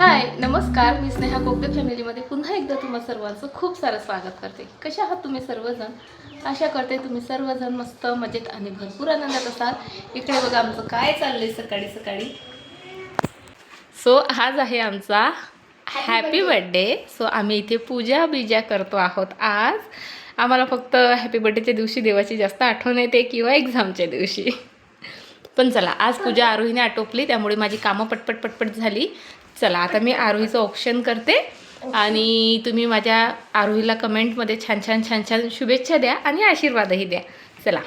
हाय नमस्कार, मी स्नेहा कोकदे फॅमिलीमध्ये पुन्हा एकदा तुम्हा सर्वांचं खूप सारं स्वागत करते। कशा आहात तुम्ही सर्वजण? आशा करते तुम्ही सर्वजण मस्त मजेत आणि भरपूर आनंदात असाल। इकडे बघा आमचं काय चाललंय सकाळी सकाळी। सो आज आहे आमचा हॅपी बर्थडे। सो आम्ही इथे पूजा बिजा करतो आहोत। आज आम्हाला फक्त हॅपी बर्थडेच्या दिवशी देवाची जास्त आठवण येते किंवा एक्झामच्या दिवशी। पण चला आज पूजा आरोहीने आटोपली, त्यामुळे माझी कामं पटपट पटपट झाली। चला आता मी आरोहीचं ऑप्शन करते आणि तुम्ही माझ्या आरोहीला कमेंटमध्ये छान छान छान छान शुभेच्छा द्या आणि आशीर्वादही द्या। चला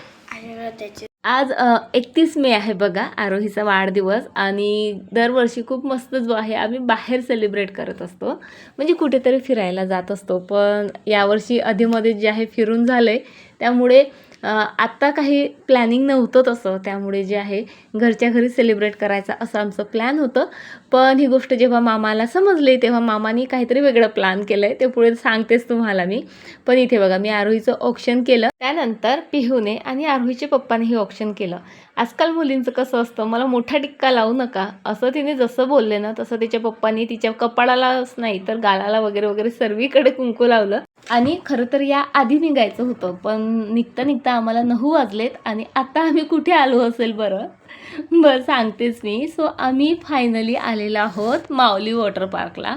आज 31 मे आहे बघा, आरोहीचा वाढदिवस। आणि दरवर्षी खूप मस्त जो आहे आम्ही बाहेर सेलिब्रेट करत असतो, म्हणजे कुठेतरी फिरायला जात असतो। पण यावर्षी आधीमध्ये जे आहे फिरून झालंय, त्यामुळे आत्ता काही प्लॅनिंग नव्हतं तसं, त्यामुळे जे आहे घरच्या घरी सेलिब्रेट करायचा असं आमचं प्लॅन होतं। पण ही गोष्ट जेव्हा मामाला समजली तेव्हा मामानी काहीतरी वेगळं प्लॅन केलं आहे, ते पुढे सांगतेच तुम्हाला मी। पण इथे बघा मी आरोहीचं ऑप्शन केलं, त्यानंतर पिहूने आणि आरोहीच्या पप्पानेही ऑप्शन केलं। आजकाल मुलींचं कसं असतं, मला मोठा टिक्का लावू नका असं तिने जसं बोलले ना, तसं तिच्या पप्पांनी तिच्या कपाळालाच नाही तर गालाला वगैरे वगैरे सर्वीकडे कुंकू लावलं। आणि खरं तर या आधी निघायचं होतं, पण निघता निघता आम्हाला 9 वाजलेत आणि आता आम्ही कुठे आलो असेल बरं सांगतेच मी। सो आम्ही फायनली आलेलो आहोत माऊली वॉटर पार्कला।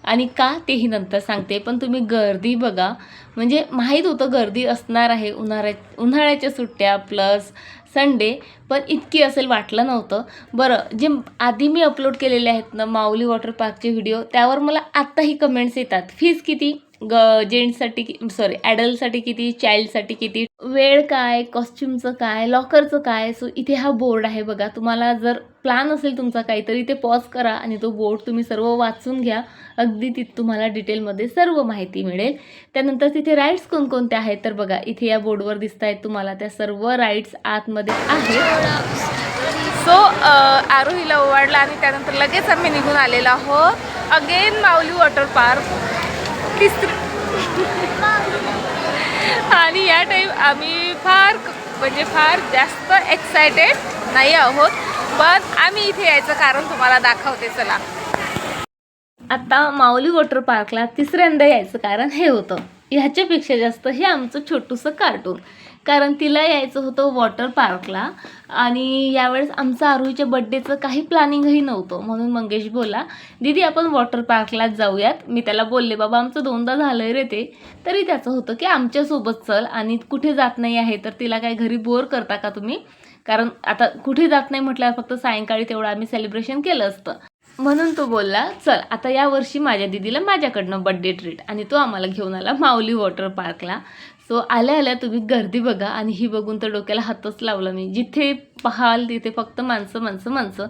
आणि का तेही नंतर सांगते, पण तुम्ही गर्दी बघा, म्हणजे माहीत होतं गर्दी असणार आहे, उन्हाळ्याच्या सुट्ट्या प्लस संडे, पण इतकी असेल वाटलं नव्हतं। बरं, जे आधी मी अपलोड केलेले आहेत ना माऊली वॉटर पार्कचे व्हिडिओ, त्यावर मला आत्ताही कमेंट्स येतात, फीज किती, जेंट्ससाठी सॉरी ॲडल्टसाठी किती, चाइल्डसाठी किती, वेळ काय, कॉस्ट्युमचं काय, लॉकरचं काय। सो इथे हा बोर्ड आहे बघा, तुम्हाला जर प्लॅन असेल तुमचा काहीतरी ते पॉज करा आणि तो बोर्ड तुम्ही सर्व वाचून घ्या, अगदी तिथे तुम्हाला डिटेलमध्ये सर्व माहिती मिळेल। त्यानंतर तिथे राईड्स कोणकोणत्या आहेत तर बघा इथे या बोर्डवर दिसत आहेत तुम्हाला, त्या सर्व राईड्स आतमध्ये आहेत। सो आरोहीला ओवाळला आणि त्यानंतर लगेच आम्ही निघून आलेलो आहोत अगेन माऊली वॉटर पार्क आणि या टाईम आम्ही फार जास्त एक्सायटेड नाही आहोत, पण आम्ही इथे यायचं कारण तुम्हाला दाखवते। चला आता माऊली वॉटर पार्कला तिसऱ्यांदा यायचं कारण हे होतं, ह्याच्यापेक्षा जास्त हे आमचं छोटूसं कार्टून, कारण तिला यायचं होतं वॉटर पार्कला। आणि यावेळेस आमचं आरोहीच्या बड्डेचं काही प्लॅनिंगही नव्हतं, म्हणून मंगेश बोला दीदी आपण वॉटर पार्कलाच जाऊयात। मी त्याला बोलले बाबा आमचं 2दा झालंय रे ते, तरी त्याचं होतं की आमच्यासोबत चल, आणि कुठे जात नाही आहे तर तिला काय घरी बोर करता का तुम्ही, कारण आता कुठे जात नाही म्हटल्यावर फक्त सायंकाळी तेवढं आम्ही सेलिब्रेशन केलं असतं, म्हणून तो बोलला चल आता यावर्षी माझ्या दीदीला माझ्याकडनं बड्डे ट्रीट, आणि तो आम्हाला घेऊन आला माऊली वॉटर पार्कला। सो आल्या आल्या तुम्ही गर्दी बघा, आणि ही बघून तर डोक्याला हातच लावला मी, जिथे पाहाल तिथे फक्त माणसं माणसं माणसं।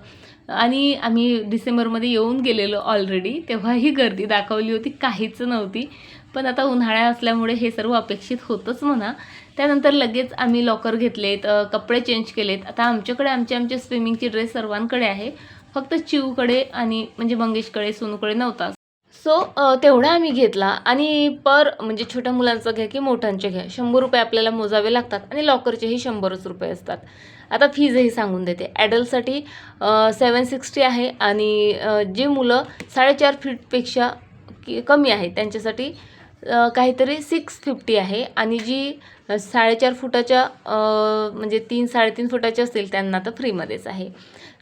आणि आम्ही डिसेंबरमध्ये येऊन गेलेलो ऑलरेडी, तेव्हा ही गर्दी दाखवली होती काहीच नव्हती, पण आता उन्हाळा असल्यामुळे हे सर्व अपेक्षित होतंच म्हणा। त्यानंतर लगेच आम्ही लॉकर घेतलेत, कपडे चेंज केलेत। आता आमच्याकडे आमचे स्विमिंगचे ड्रेस सर्वांकडे आहे, फक्त चिवकडे आणि म्हणजे मंगेशकडे सोनूकडे नव्हता। सो तेवढा आम्ही घेतला, आणि म्हणजे छोट्या मुलांचं घ्या की मोठ्यांचे घ्या 100 रुपये आपल्याला मोजावे लागतात, आणि लॉकरचेही 100 रुपये असतात। आता फीजही सांगून देते, ॲडल्टसाठी 760 आहे, आणि जे मुलं 4.5 फीटपेक्षा कमी आहे त्यांच्यासाठी काहीतरी 650 आहे, आणि जी 4.5 फुटाच्या म्हणजे 3-3.5 फुटाचे असतील त्यांना तर फ्रीमध्येच आहे।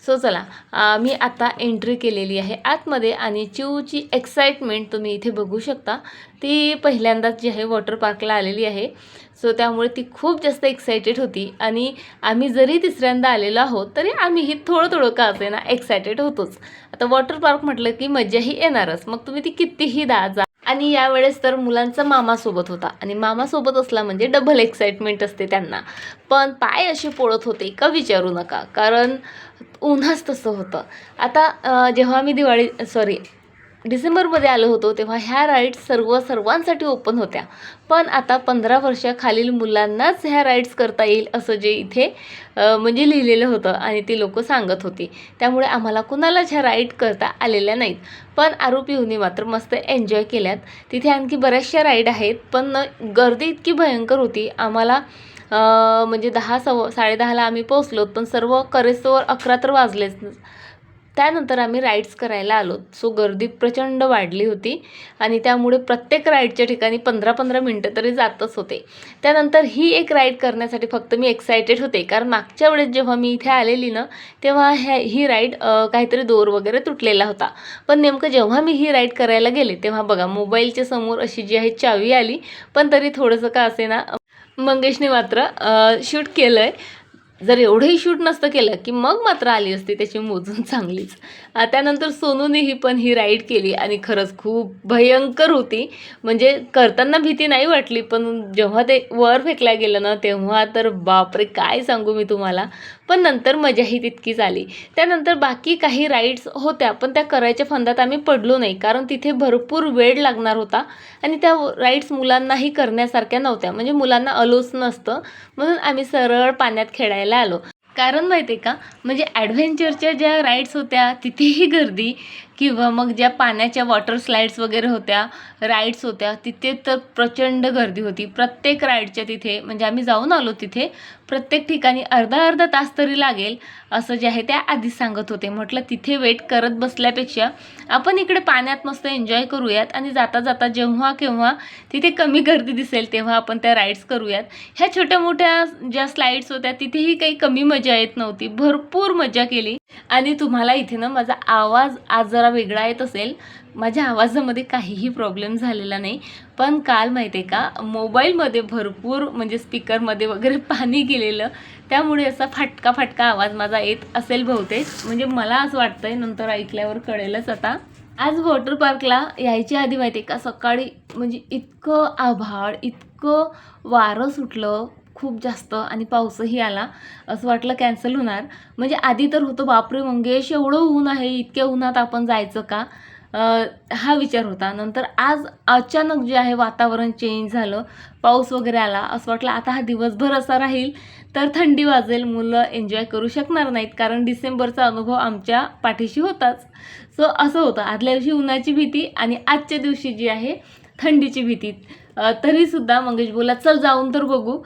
सो चला मी आता एंट्री केलेली आहे आतमध्ये, आणि चिवची एक्साइटमेंट तुम्ही इथे बघू शकता, ती पहिल्यांदाच जी आहे वॉटर पार्कला आलेली आहे। सो त्यामुळे ती खूप जास्त एक्सायटेड होती, आणि आम्ही जरी तिसऱ्यांदा आलेलो आहोत तरी आम्हीही थोडं का असेना एक्सायटेड होतोच। आता वॉटर पार्क म्हटलं की मजाही येणारच, मग तुम्ही ती कितीही जा। आणि यावेळेस तर मुलांचा मामासोबत होता, आणि मामासोबत असला म्हणजे डबल एक्साइटमेंट असते त्यांना, पण पाय असे पोळत होते का विचारू नका, कारण उन्हाच तसं होतं। आता जेव्हा मी डिसेंबरमध्ये आलो होतो तेव्हा ह्या राईड्स सर्वांसाठी ओपन होत्या, पण आता 15 वर्षाखालील मुलांनाच ह्या राईड्स करता येईल असं जे इथे म्हणजे लिहिलेलं होतं, आणि ते लोक सांगत होती, त्यामुळे आम्हाला कुणालाच ह्या राईड करता आलेल्या नाहीत। पण आरोपीहूनी मात्र मस्त एन्जॉय केल्यात। तिथे आणखी बऱ्याचशा राईड आहेत, पण गर्दी इतकी भयंकर होती, आम्हाला म्हणजे 10 साडे 10ला आम्ही पोहोचलो, पण सर्व करेस्तोवर 11 तर वाजलेच। त्यानंतर आम्ही राईड्स करायला आलो. सो गर्दी प्रचंड वाढली होती आणि त्यामुळे प्रत्येक राईडच्या ठिकाणी 15-15 मिनटं तरी जातच होते. त्यानंतर ही एक राईड करण्यासाठी फक्त मी एक्सायटेड होते, कारण मागच्या वेळेस जेव्हा मी इथे आलेली ना, तेव्हा ही राईड काहीतरी दोर वगैरे तुटलेला होता. पण नेमकं जेव्हा मी ही राईड करायला गेले तेव्हा बघा मोबाईलच्या समोर अशी जी आहे चावी आली, पण तरी थोडंसं का असेना मंगेशने मात्र शूट केलं आहे. जर एवढंही शूट नसतं केलं की मग मात्र आली असती त्याची मोजून चांगलीच. त्यानंतर सोनूने पण ही राईड केली आणि खरंच खूप भयंकर होती. म्हणजे करताना भीती नाही वाटली, पण जेव्हा ते वर फेकल्या गेलं ना तेव्हा तर बापरे काय सांगू मी तुम्हाला. पण नंतर मजाही तितकीच आली. त्यानंतर बाकी काही राईड्स होत्या, पण त्या करायच्या फंदात आम्ही पडलो नाही, कारण तिथे भरपूर वेळ लागणार होता आणि त्या राईड्स मुलांनाही करण्यासारख्या नव्हत्या. म्हणजे मुलांना अलोच नसतं, म्हणून आम्ही सरळ पाण्यात खेळायला आलो. कारण माहिती आहे का, म्हणजे ॲडव्हेंचरच्या ज्या राईड्स होत्या तिथेही गर्दी, किंवा मग ज्या पाण्याच्या वॉटर स्लाईड्स वगैरे होत्या, राईड्स होत्या, तिथे तर प्रचंड गर्दी होती. प्रत्येक राईडच्या तिथे, म्हणजे आम्ही जाऊन आलो तिथे, प्रत्येक ठिकाणी अर्धा तास तरी लागेल असं जे आहे त्या आधीच सांगत होते. म्हटलं तिथे वेट करत बसल्यापेक्षा आपण इकडे पाण्यात मस्त एन्जॉय करूयात आणि जाता जाता जेव्हा केव्हा तिथे कमी गर्दी दिसेल तेव्हा आपण त्या राईड्स करूयात. ह्या छोट्या मोठ्या ज्या स्लाईड्स होत्या तिथेही काही कमी मजा येत नव्हती, भरपूर मजा केली. आणि तुम्हाला इथे ना माझा आवाज आज जरा वेगळा येत असेल, माझ्या आवाजामध्ये काहीही प्रॉब्लेम झालेला नाही. पण काल माहिती आहे का, मोबाईलमध्ये भरपूर म्हणजे स्पीकरमध्ये वगैरे पाणी गेलेलं, त्यामुळे असा फाटका आवाज माझा येत असेल बहुतेक. म्हणजे मला असं वाटतंय, नंतर ऐकल्यावर कळेलच आता. आज वॉटर पार्कला यायच्या आधी माहिती आहे का, सकाळी म्हणजे इतकं आभाळ, इतकं वारं सुटलं खूप जास्त आणि पाऊसही आला. असं वाटलं कॅन्सल होणार. म्हणजे आधी तर होतं बापरे मंगेश एवढं ऊन आहे, इतक्या उन्हात आपण जायचं का, हा विचार होता. नंतर आज अचानक जे आहे वातावरण चेंज झालं, पाऊस वगैरे आला. असं वाटलं आता हा दिवसभर असा राहील तर थंडी वाजेल, मुलं एन्जॉय करू शकणार नाहीत, कारण डिसेंबरचा अनुभव आमच्या पाठीशी होताच. सो असं होतं, आदल्या दिवशी उन्हाची भीती आणि आजच्या दिवशी जी आहे थंडीची भीती. तरीसुद्धा मंगेश बोला चल जाऊन तर बघू,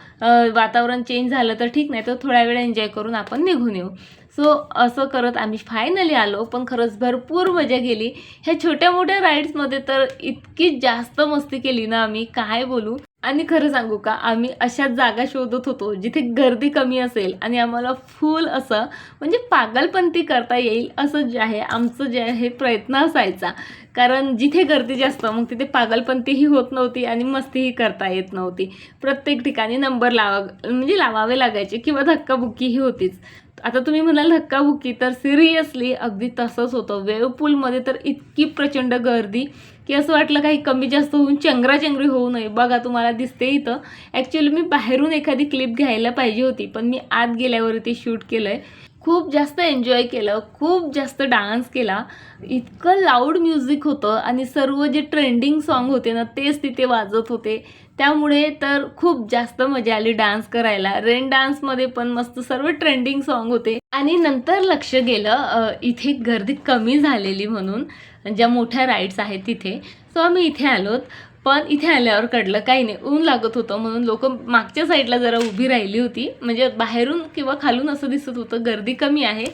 वातावरण चेंज झालं तर ठीक, नाही तर थोड्या वेळ एन्जॉय करून आपण निघून येऊ. सो असं करत आम्ही फायनली आलो. पण खरंच भरपूर मजा केली. ह्या छोट्या मोठ्या राईड्समध्ये तर इतकी जास्त मस्ती केली ना आम्ही, काय बोलू. आणि खरं सांगू का, आम्ही अशाच जागा शोधत होतो जिथे गर्दी कमी असेल आणि आम्हाला फुल असं म्हणजे पागलपंती करता येईल असं जे आहे आमचं जे आहे प्रयत्न असायचा. कारण जिथे गर्दी जास्त मग तिथे पागलपंतीही होत नव्हती आणि मस्तीही करता येत नव्हती. प्रत्येक ठिकाणी नंबर म्हणजे लावावे लागायचे किंवा धक्काबुक्कीही होतीच. आता तुम्ही म्हणाल धक्काबुक्की, तर सिरियसली अगदी तसंच होतं. वेव्ह पूलमध्ये तर इतकी प्रचंड गर्दी की असं वाटलं काही कमी जास्त होऊन चंगराचंगरी होऊ नये. बघा तुम्हाला दिसते इथं. ॲक्च्युअली मी बाहेरून एखादी क्लिप घ्यायला पाहिजे होती, पण मी आत गेल्यावरती शूट केलं आहे. खूप जास्त एन्जॉय केलं, खूप जास्त डान्स केला. इतकं लाऊड म्युझिक होतं आणि सर्व जे ट्रेंडिंग सॉन्ग होते ना तेच तिथे वाजत होते. त्यामुळे तर खूप जास्त मजा आली डान्स करायला. रेन डान्समध्ये पण मस्त सर्व ट्रेंडिंग सॉन्ग होते. आणि नंतर लक्ष गेलं इथे गर्दी कमी झालेली म्हणून, ज्या मोठ्या राईड्स आहेत तिथे. सो आम्ही इथे आलोत. पण इथे आल्यावर कळलं काही नाही, ऊन लागत होतं म्हणून लोक मागच्या साईडला जरा उभी राहिली होती. म्हणजे बाहेरून किंवा खालून असं दिसत होतं गर्दी कमी आहे,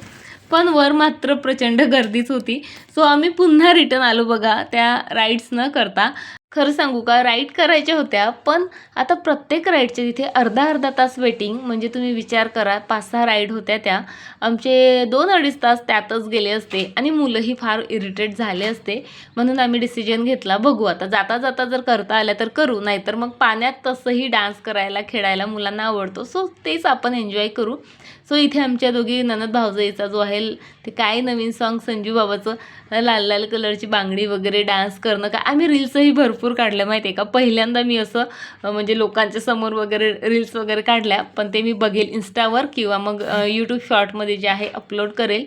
पण वर मात्र प्रचंड गर्दीच होती. सो आम्ही पुन्हा रिटर्न आलो बघा त्या राईड्स न करता. खरं सांगू का, राईड करायच्या होत्या, पण आता प्रत्येक राईडच्या तिथे अर्धा तास वेटिंग. म्हणजे तुम्ही विचार करा, 5-6 राईड होत्या त्या, आमचे 2-2.5 तास त्यातच गेले असते आणि मुलंही फार इरिटेट झाले असते. म्हणून आम्ही डिसिजन घेतला, बघू आता जाता जाता जर करता आल्या तर करू, नाहीतर मग पाण्यात तसंही डान्स करायला खेळायला मुलांना आवडतो, सो तेच आपण एन्जॉय करू. सो इथे आमच्या दोघी ननद भावजाईचा जो आहे ते काय नवीन सॉन्ग संजू बाबाचं, लाल लाल कलरची बांगडी वगैरे डान्स करणं, का आम्ही रील्सही भरपूर काढल्या माहिती आहे का. पहिल्यांदा मी असं म्हणजे लोकांच्या समोर वगैरे रील्स वगैरे काढल्या, पण ते मी बघेल इन्स्टावर किंवा मग यूट्यूब शॉर्टमध्ये जे आहे अपलोड करेल.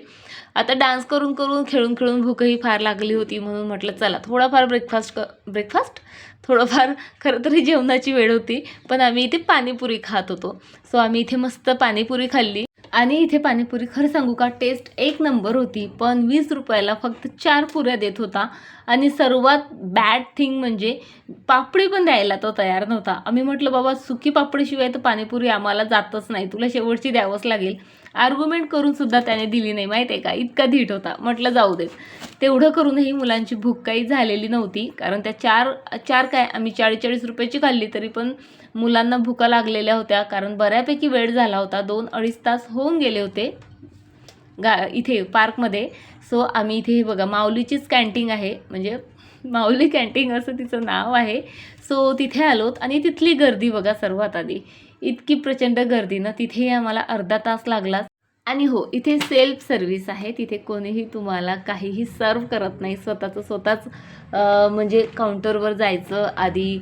आता डान्स करून करून खेळून खेळून भूकही फार लागली होती, म्हणून म्हटलं चला थोडाफार ब्रेकफास्ट थोडंफार, खरं तरी जेवणाची वेळ होती, पण आम्ही इथे पाणीपुरी खात होतो. सो आम्ही इथे मस्त पाणीपुरी खाल्ली. आणि इथे पाणीपुरी खरं सांगू का, टेस्ट एक नंबर होती. पण 20 रुपयाला फक्त 4 पुऱ्या देत होता. आणि सर्वात बॅड थिंग म्हणजे पापडी पण द्यायला तो तयार नव्हता. आम्ही म्हटलं बाबा सुकी पापडीशिवाय तर पाणीपुरी आम्हाला जातच नाही, तुला शेवटची द्यावंच लागेल. आर्ग्युमेंट करून सुद्धा त्याने दिली नाही, माहीत आहे का, इतका धीट होता. म्हटलं जाऊ देत. तेवढं करूनही मुलांची भूक काही झालेली नव्हती, कारण त्या चार काय आम्ही 40-40 रुपयाची खाल्ली, तरी पण मुलांना भुका लागलेल्या होत्या, कारण बऱ्यापैकी वेळ झाला होता. 2-2.5 तास होऊन गेले होते इथे पार्कमध्ये. सो आम्ही इथे हे बघा, माऊलीचीच कॅन्टीन आहे, म्हणजे माऊली कॅन्टीन असं तिचं नाव आहे. सो तिथे आलोत आणि तिथली गर्दी बघा. सर्वात आधी इतकी प्रचंड गर्दी ना, तिथे आम्हाला अर्धा तास लागला. आणि हो, इथे सेल्फ सर्व्हिस आहे, तिथे कोणीही तुम्हाला काहीही सर्व करत नाही. स्वतःच म्हणजे काउंटरवर जायचं, आधी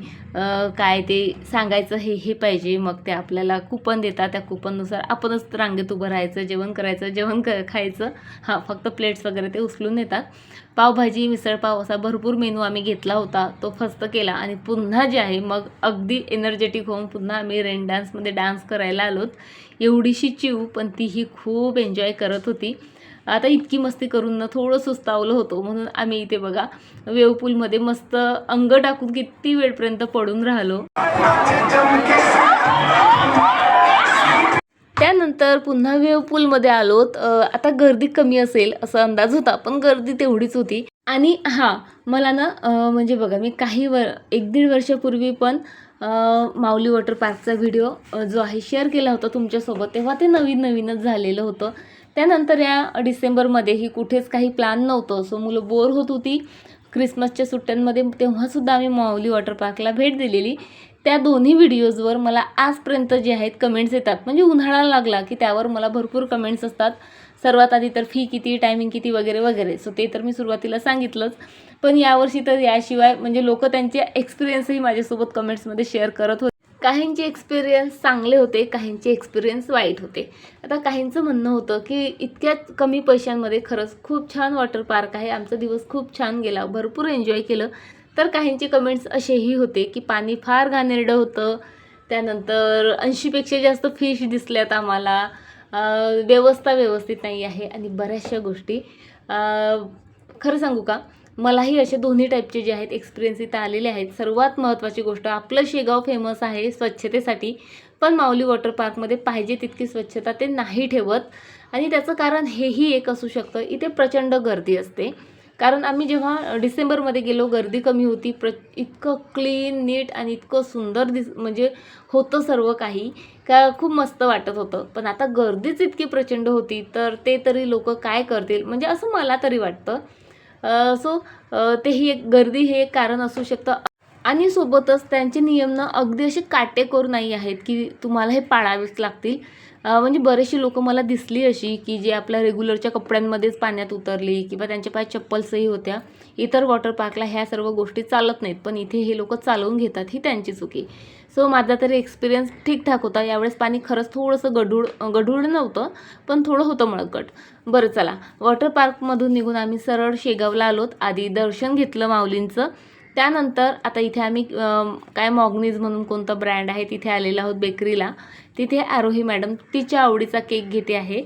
काय ते सांगायचं हे पाहिजे, मग ते आपल्याला कुपन देतात, त्या कुपननुसार आपणच रांगेत उभं राहायचं, जेवण करायचं, खायचं. हां, फक्त प्लेट्स वगैरे ते उचलून येतात. पावभाजी, मिसळपाव असा भरपूर मेनू आम्ही घेतला होता, तो फस्त केला आणि पुन्हा जे आहे मग अगदी एनर्जेटिक होऊन पुन्हा आम्ही रेन डान्समध्ये डान्स करायला आलोत. एवढीशी चिव पण तीही खूप एन्जॉय करत होती. आता इतकी मस्ती करून ना थोडं सुस्तावलं होतं, म्हणून आम्ही इथे बघा वेव पूलमध्ये मस्त अंग टाकून किती वेळपर्यंत पडून राहिलो. त्यानंतर पुन्हा वेव पूलमध्ये आलोत. आता गर्दी कमी असेल असा अंदाज होता, पण गर्दी तेवढीच होती. आणि हां, मला ना म्हणजे बघा, मी 1-1.5 वर्षापूर्वी पण माऊली वॉटर पार्कचा व्हिडिओ जो आहे शेअर केला होता तुमच्यासोबत, तेव्हा ते नवीनच झालेलं होतं. त्यानंतर या डिसेंबरमध्येही कुठेच काही प्लॅन नव्हतं, सो मुलं बोर होत होती क्रिसमसच्या सुट्ट्यांमध्ये, तेव्हासुद्धा आम्ही माऊली वॉटर पार्कला भेट दिलेली. त्या दोन्ही व्हिडिओजवर मला आजपर्यंत जे आहेत कमेंट्स येतात, म्हणजे उन्हाळा लागला की त्यावर मला भरपूर कमेंट्स असतात. सर्वात आधी तर फी किती, टायमिंग किती वगैरे वगैरे. सो ते तर मी सुरुवातीला सांगितलंच, पण यावर्षी तर याशिवाय म्हणजे लोक त्यांचे एक्सपिरियन्सही माझ्यासोबत कमेंट्समध्ये शेअर करत होते. काहींचे एक्सपिरियन्स चांगले होते, काहींचे एक्सपिरियन्स वाईट होते. आता काहींचं म्हणणं होतं की इतक्यात कमी पैशांमध्ये खरंच खूप छान वॉटर पार्क आहे, आमचा दिवस खूप छान गेला, भरपूर एन्जॉय केलं. तर काहींचे कमेंट्स असेही होते की पाणी फार घाणेरडं होतं, त्यानंतर 80पेक्षा जास्त फिश दिसल्यात आम्हाला, व्यवस्था व्यवस्थित नाही आहे आणि बऱ्याचशा गोष्टी. खरं सांगू का, मलाही असे दोन्ही टाईपचे जे आहेत एक्सपिरियन्स इथं आलेले आहेत. सर्वात महत्त्वाची गोष्ट, आपलं शेगाव फेमस आहे स्वच्छतेसाठी, पण माऊली वॉटर पार्कमध्ये पाहिजे तितकी स्वच्छता ते नाही ठेवत. आणि त्याचं कारण हेही एक असू शकतं, इथे प्रचंड गर्दी असते. कारण आम्ही जेव्हा डिसेंबरमध्ये गेलो, गर्दी कमी होती, इतकं क्लीन, नीट आणि इतकं सुंदर म्हणजे होतं सर्व काही, का खूप मस्त वाटत होतं. पण आता गर्दीच इतकी प्रचंड होती, तर ते तरी लोक काय करतील, म्हणजे असं मला तरी वाटतं. सो तेही एक, गर्दी हे एक कारण असू शकतं. आणि सोबतच त्यांचे नियम ना अगदी असे काटेकोर नाही आहेत की तुम्हाला हे पाळावेच लागतील. म्हणजे बरेचशी लोकं मला दिसली अशी की जे आपल्या रेग्युलरच्या कपड्यांमध्येच पाण्यात उतरली किंवा त्यांच्या पायात चप्पल्सही होत्या. इतर वॉटर पार्कला ह्या सर्व गोष्टी चालत नाहीत, पण इथे हे लोकं चालवून घेतात, ही त्यांची चुकी. सो माझा तरी एक्सपिरियन्स ठीकठाक होता. यावेळेस पाणी खरंच थोडंसं गढूळ नव्हतं, पण थोडं होतं मळकट. बरं चला, वॉटर पार्कमधून निघून आम्ही सरळ शेगावला आलोत. आधी दर्शन घेतलं माऊलींचं, त्यानंतर आता इथे आम्ही काय मॉगनीज म्हणून कोणता ब्रँड आहे तिथे आलेलो आहोत बेकरीला. तिथे आरोही मॅडम तिच्या आवडीचा केक घेते आहे.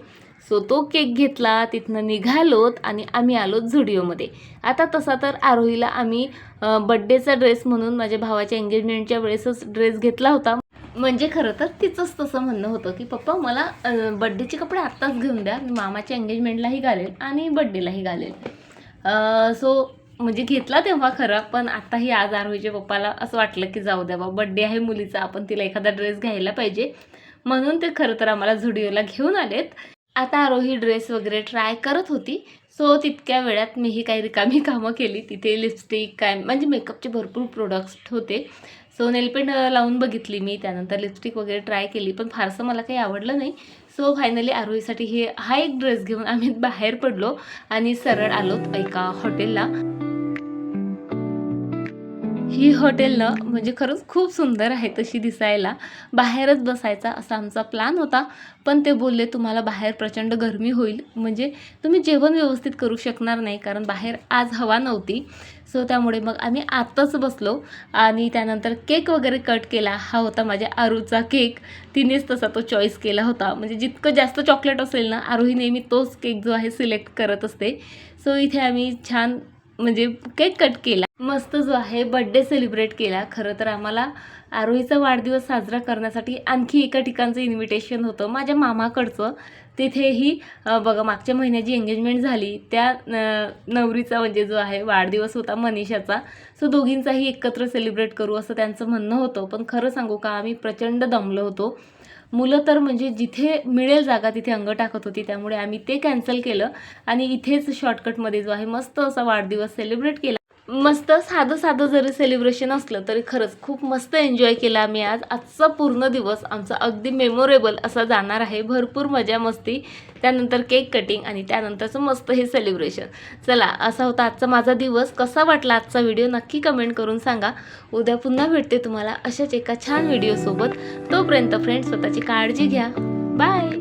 सो तो केक घेतला, तिथनं निघालोत आणि आम्ही आलोत झुडिओमध्ये. आता तसा तर आरोहीला आम्ही बड्डेचा ड्रेस म्हणून माझ्या भावाच्या एंगेजमेंटच्या वेळेसच ड्रेस घेतला होता. म्हणजे खरं तर तिचंच तसं म्हणणं होतं की पप्पा मला बड्डेचे कपडे आत्ताच घेऊन द्या, मी मामाच्या एंगेजमेंटलाही घालेल आणि बड्डेलाही घालेल. सो म्हणजे घेतला तेव्हा खरा, पण आत्ताही आज आरोहीच्या पप्पाला असं वाटलं की जाऊ द्या बा, बड्डे आहे मुलीचा, आपण तिला एखादा ड्रेस घ्यायला पाहिजे, म्हणून ते खरं तर आम्हाला झुडिओला घेऊन आलेत. आता आरोही ड्रेस वगैरे ट्राय करत होती. सो तितक्या वेळात मीही काही रिकामी कामं केली. तिथे लिपस्टिक काय म्हणजे मेकअपचे भरपूर प्रोडक्ट्स होते. सो नेलपेंट लावून बघितली मी, त्यानंतर लिपस्टिक वगैरे ट्राय केली, पण फारसं मला काही आवडलं नाही. सो फायनली आरोहीसाठी हा एक ड्रेस घेऊन आम्ही बाहेर पडलो आणि सरळ आलोत एका हॉटेलला. ही हॉटेल ना म्हणजे खरंच खूप सुंदर आहे तशी दिसायला. बाहेरच बसायचा असा आमचा प्लॅन होता, पण ते बोलले तुम्हाला बाहेर प्रचंड गरमी होईल, म्हणजे तुम्ही जेवण व्यवस्थित करू शकणार नाही, कारण बाहेर आज हवा नव्हती. सो त्यामुळे मग आम्ही आतच बसलो आणि त्यानंतर केक वगैरे कट केला. हा होता माझ्या आरूचा केक, तिनेच तसा तो चॉईस केला होता. म्हणजे जितकं जास्त चॉकलेट असेल ना, आरोही नेहमी तोच केक जो आहे सिलेक्ट करत असते. सो इथे आम्ही छान म्हणजे केक कट केला, मस्त जो आहे बर्थडे सेलिब्रेट केला. खरं तर आम्हाला आरोहीचा वाढदिवस साजरा करण्यासाठी आणखी एका ठिकाणचं इन्व्हिटेशन होतं, माझ्या मामाकडचं. तिथेही बघा मागच्या महिन्यात जी एंगेजमेंट झाली त्या नवरीचा म्हणजे जो आहे वाढदिवस होता मनीषाचा. सो दोघींचाही एकत्र सेलिब्रेट करू असं त्यांचं म्हणणं होतं. पण खरं सांगू का, आम्ही प्रचंड दमलो होतो. मुलं तर म्हणजे जिथे मिळेल जागा तिथे अंग टाकत होती, त्यामुळे आम्ही ते कॅन्सल केलं आणि इथेच शॉर्टकटमध्ये जो आहे मस्त असा वाढदिवस सेलिब्रेट केला. मस्त साधं जरी सेलिब्रेशन असलं तरी खरंच खूप मस्त एन्जॉय केला आम्ही आज. आजचा पूर्ण दिवस आमचा अगदी मेमोरेबल असा जाणार आहे. भरपूर मजा मस्ती, त्यानंतर केक कटिंग आणि त्यानंतरचं मस्त हे सेलिब्रेशन. चला, असा होता आजचा माझा दिवस. कसा वाटला आजचा व्हिडिओ नक्की कमेंट करून सांगा. उद्या पुन्हा भेटते तुम्हाला अशाच एका छान व्हिडिओसोबत. तोपर्यंत फ्रेंड्स, स्वतःची काळजी घ्या. बाय.